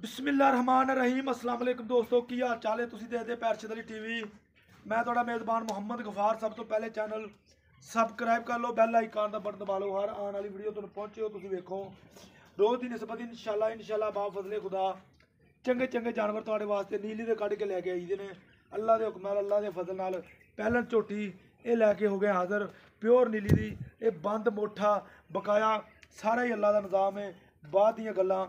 बिस्मिल्लाहिर्रहमानिर्रहीम अस्सलाम वालेकुम दोस्तों की हाल चाल है। तुसीं देखदे पैरशद अली टीवी। मैं तुहाडा मेज़बान मुहम्मद गफार। सब तो पहले चैनल सबसक्राइब कर लो, बैल आइकन का बटन दबा लो। हर आने वाली वीडियो तुहानूं पहुंचे हो तुसीं वेखो। रोज़ की निस्बत इंशाल्लाह बा फजले खुदा चंगे चंगे जानवर तुहाडे वास्ते नीली दे कढ़ के लैके आई दे ने। अल्लाह के हुक्म नाल, अल्लाह के फजल नाल पैलन झोटी ये लैके हो गए हाज़र। प्योर नीली दी ये बंद मोठा बकाया सारा ही अल्लाह का निज़ाम है। बाद दियां गल्लां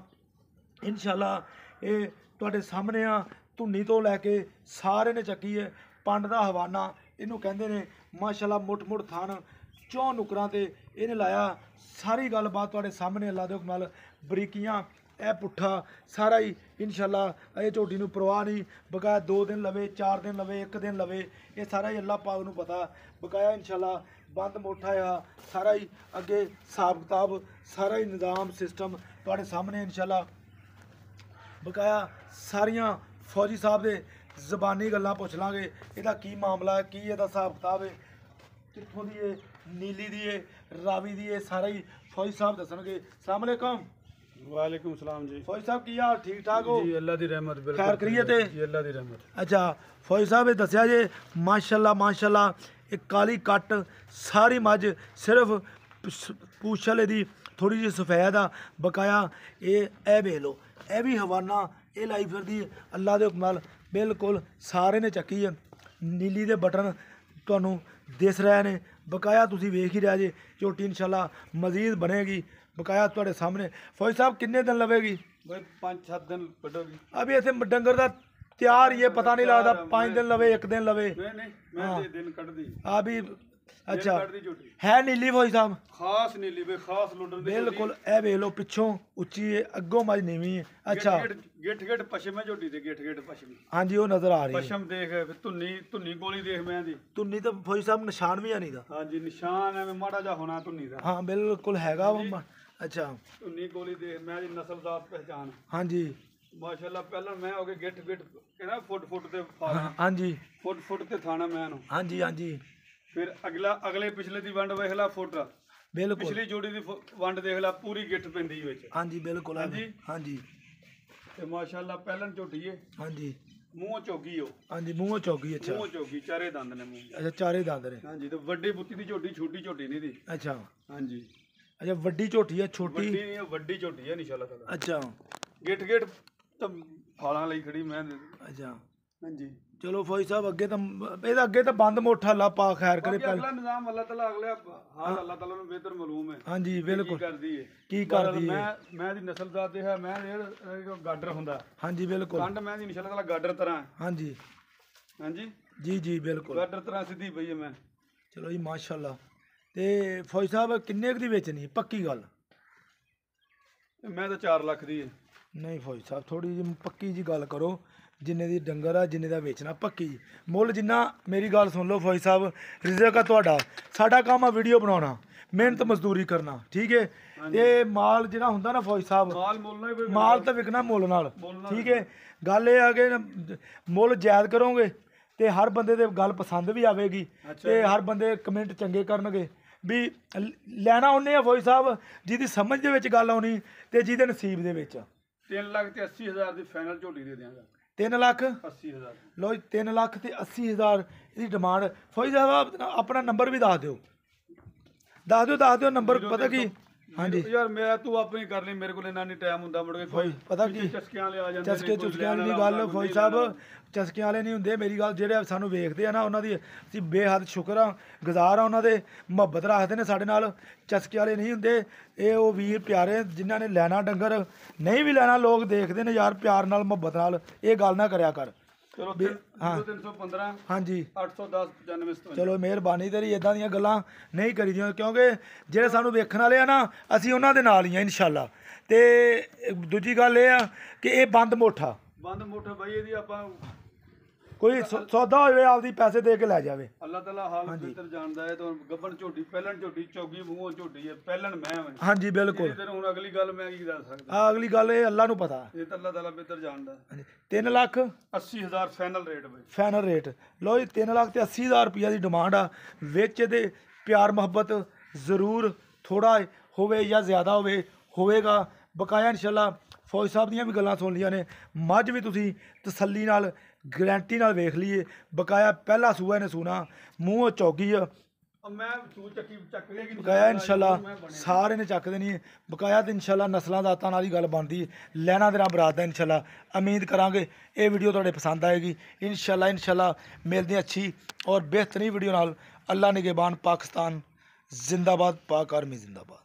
इंशाल्लाह ये तुहाडे सामने आ। धुन्नी तो लैके सारे ने चक्की है। पंड का हवाना इनू कहते हैं। माशाल्लाह मुठ मुठ थान चौं नुकरां ते इन्हें लाया। सारी गलबात तुहाडे सामने अल्लाह दे हुक्म नाल बरीकियां ए पुट्ठा सारा ही इंशाल्लाह। ये झोटी नूं परवाह नहीं, बकाया 2 दिन लवे 4 दिन लवे 1 दिन लवे ये सारा ही अल्लाह पाक नूं पता। बकाया इंशाल्लाह बंद मोठा आ सारा ही। अगे हिसाब किताब सारा ही निज़ाम सिस्टम तुहाडे सामने इंशाल्लाह। बकाया सारियां फौजी साहब दे जबानी गल्लां पुछ लांगे। इहदा की मामला है, की इहदा हिसाब किताब है, कित्थों दी है, नीली दी है, रावी दी है, सारा ही फौजी साहब दसणगे। अस्सलाम वालेकुम। वालेकुम सलाम जी। फौजी साहब की हाल, ठीक ठाक हो? जी अल्लाह दी रहमत, बिल्कुल खैर करिए ते जी अल्लाह दी रहमत। अच्छा फौजी साहब ये दसिया जे माशाल्लाह माशाल्लाह एक काली कट सारी मझ सिर्फ पूछल दी थोड़ी जी सफेद आ। बकाया ये वेख लो ये भी हवाना ये लाई फिरदी अल्लाह के हुक्म नाल बिल्कुल सारे ने चक्की है। नीली दे बटन तुहानूं दिस रहे ने। बकाया तुसीं वेख ही रहे जे झोटी इंशाल्लाह मजीद बनेगी। बकाया तुहाडे सामने। फौजी साहब किन्ने दिन लवेगी? भाई 5-7 दिन कटोगी। अभी इत्थे डंगर दा तैयार ही है, पता नहीं लगता 5 दिन लवे 1 दिन लवे। नहीं मैं दिन कट दी अभी अच्छा कट दी झोटी है नीली फौजी साहब खास नीली बे खास लुडर दी बिल्कुल। ए वेख लो पिछों उच्ची है अगों मज नीवी है। अच्छा गेट पश्चिम है झोटी ते गेट पश्चिम। हाँ जी वो नजर आ रही है। पश्चिम देख फिर धुन्नी गोली देख मैं दी धुन्नी तो फौजी साहब निशान भी है नहीं दा। हां जी निशान है माड़ा जा होना धुन्नी दा। हाँ बिल्कुल हैगा वो। अच्छा धुन्नी गोली देख मैं दी नस्लदार पहचान। हाँ जी माशाल्लाह पहला मैं हो गए गेट कहना फुट ते हाँ जी फुट ते थाना मैं नु। हाँ जी हाँ जी फिर अगले पिछले दी वंड वेख ला फुट बिल्कुल। पिछली जोड़ी दी वंड देख ला पूरी गिट्ठ पैंदी विच। हाँ जी बिल्कुल। हाँ जी हाँ जी ते माशाल्लाह पहलन झोटी है। हाँ जी मूंह चौकी हो। हाँ जी मुँह चौकी। अच्छा मूंह चौकी चारे दंद ने मूंह। अच्छा चारे दांद ने। हाँ जी तो वड्डी बुत्ती दी झोटी छोटी झोटी नहीं दी। अच्छा हाँ जी अच्छा वड्डी झोटी है छोटी वड्डी नहीं है वड्डी झोटी है इंशाल्लाह ताला। अच्छा गेट तो फालां लई खड़ी मैं। अच्छा हाँ जी चलो फौजी साहब अगे तो ਇਹਦਾ ਅੱਗੇ ਤਾਂ ਬੰਦ ਮੋਠਾ ਅੱਲਾ ਪਾ ਖੈਰ ਕਰੇ। अगला निजाम अल्लाह ताला अगले हाल अल्लाह ताला ਨੂੰ बेहतर मालूम है। हाँ जी बिल्कुल करदी है की करदी है। मैं दी नस्लदार ते है मैं गाडर हुंदा। हाँ जी बिल्कुल। कंड मैं दी इंशाल्लाह ताला गाडर तरह। हाँ जी हाँ जी जी जी बिल्कुल गाडर तरह सीधी पई है मैं। चलो जी माशाल्लाह। ते फौजी साहब किन्ने दी बेचनी पक्की गल? मैं तो 4 लाख दी है। नहीं फौजी साहब थोड़ी जी पक्की जी गल करो। जिन्ने दी डंगर आ जिन्ने दा बेचना पक्की मुੱਲ जिन्ना। मेरी गल सुन लो फौजी साहब रिज़क आ तुहाडा, साडा काम आ वीडियो बनाना मेहनत मजदूरी करना ठीक है। ये माल जिहड़ा हुंदा ना फौजी साहब माल तो विकना मुੱਲ नाल ठीक है। गल ये आ कि मुੱਲ जायद करोगे तो हर बंदे दे गल पसंद भी आवेगी ते हर बंदे कमेंट चंगे करनगे भी लैना उन्ने आ फौजी साहब जिहदी समझ दे विच गल आउणी ते जिहदे नसीब दे विच। 3 लाख ते 80 हज़ार दी फाइनल झोटी दे देंगा। 3 लाख 80 हज़ार। लो 3 लाख ते 80 हज़ार इसकी डिमांड। फौजी साहब अपना नंबर भी दस दिओ नंबर पता की। हाँ जी यार मेरा तू अपनी कर ली मेरे को इन्ना नहीं टाइम हुंदा मुड़ के फौजी पता की चस्कियां ले आ जांदे चस्के चुस्कियां वाली नहीं गल फौजी साहब चस्कियां वाले नहीं हुंदे। मेरी गल जेह्ड़े सानूं वेखदे आ ना उन्हां दी असीं बेहद शुक्र आ गुजार आ उन्हां दे मुहब्बत रखदे ने साडे नाल। चस्के वाले नहीं हुंदे ये वो वीर प्यारे जिन्हां ने लैना डंगर नहीं भी लैना लोग देखदे ने यार प्यार नाल मुहब्बत नाल ये गल ना करया कर। चलो हाँ 315 हाँ जी 810 95 चलो मेहरबानी तेरी इदां दियां गल्लां नहीं करी दियां क्योंकि ਜਿਹੜੇ ਸਾਨੂੰ ਵੇਖਣ ਵਾਲੇ ਆ ਨਾ ਅਸੀਂ ਉਹਨਾਂ ਦੇ ਨਾਲ ਹੀ ਆ ਇਨਸ਼ਾਅੱਲਾ। ਤੇ ਦੂਜੀ ਗੱਲ ਇਹ ਆ ਕਿ ਇਹ ਬੰਦ ਮੋਠਾ भाई ਇਹਦੀ ਆਪਾਂ ਕੋਈ ਸੌਦਾ ਹੋਵੇ ਆਪਦੀ ਪੈਸੇ ਦੇ ਕੇ ਲੈ ਜਾਵੇ। अल्लाह ताला हाल बेहतर जानदा है तो गब्बन झोटी पहलन झोटी चौगी मूंह झोटी है पहलन मैं मैं। हाँ जी बिल्कुल। तेरे हुन अगली गल मैं की दस सकदा। ਆ ਅਗਲੀ ਗੱਲ ਇਹ ਅੱਲਾ ਨੂੰ ਪਤਾ। ये तो अल्लाह ताला बेहतर जानदा है। 3 ਲੱਖ 80 हज़ार फाइनल रेट भाई ਫਾਈਨਲ ਰੇਟ ਲੋ ਜੀ 3 ਲੱਖ ਤੇ 80 ਹਜ਼ਾਰ ਰੁਪਈਆ ਦੀ ਡਿਮਾਂਡ ਆ। ਵਿੱਚ ਇਹਦੇ ਪਿਆਰ ਮੁਹੱਬਤ ਜ਼ਰੂਰ ਥੋੜਾ ਹੋਵੇ ਜਾਂ ਜ਼ਿਆਦਾ ਹੋਵੇਗਾ। ਬਕਾਇਆ ਇਨਸ਼ਾਅੱਲਾ ਫੌਜ ਸਾਹਿਬ ਦੀਆਂ ਵੀ ਗੱਲਾਂ ਸੁਣ ਲਈਆਂ ਨੇ। ਮੱਝ ਵੀ ਤੁਸੀਂ ਤਸੱਲੀ ਨਾਲ ਗਰੰਟੀ ਨਾਲ ਵੇਖ ਲਈਏ, ਬਕਾਇਆ ਪਹਿਲਾ ਸੂਆ ਇਹਨੇ ਸੂਣਾ, ਮੂੰਹੋਂ ਚੌਗੀ ਆ, ਮੈਂ ਸੂ ਚੱਕ ਲੇਗੀ ਬਕਾਇਆ ਇਨਸ਼ਾਅੱਲਾ ਸਾਰੇ ਨੇ ਚੱਕ ਦੇਣੀ ਹੈ। ਬਕਾਇਆ ਤੇ ਇਨਸ਼ਾਅੱਲਾ ਨਸਲਾਂ ਦਾਤਾਂ ਨਾਲ ਹੀ ਗੱਲ ਬਣਦੀ ਹੈ, ਲੈਣਾ ਦੇਣਾ ਬਰਾਤ ਦਾ। ਇਨਸ਼ਾਅੱਲਾ ਉਮੀਦ ਕਰਾਂਗੇ ਇਹ ਵੀਡੀਓ ਤੁਹਾਡੇ ਪਸੰਦ ਆਏਗੀ। ਇਨਸ਼ਾਅੱਲਾ ਮਿਲਦੇ ਅੱਛੀ ਔਰ ਬਿਹਤਰੀਨ ਵੀਡੀਓ ਨਾਲ। ਅੱਲਾ ਨਿਗਹਿਬਾਨ। ਪਾਕਿस्तान जिंदाबाद, पाक आर्मी जिंदाबाद।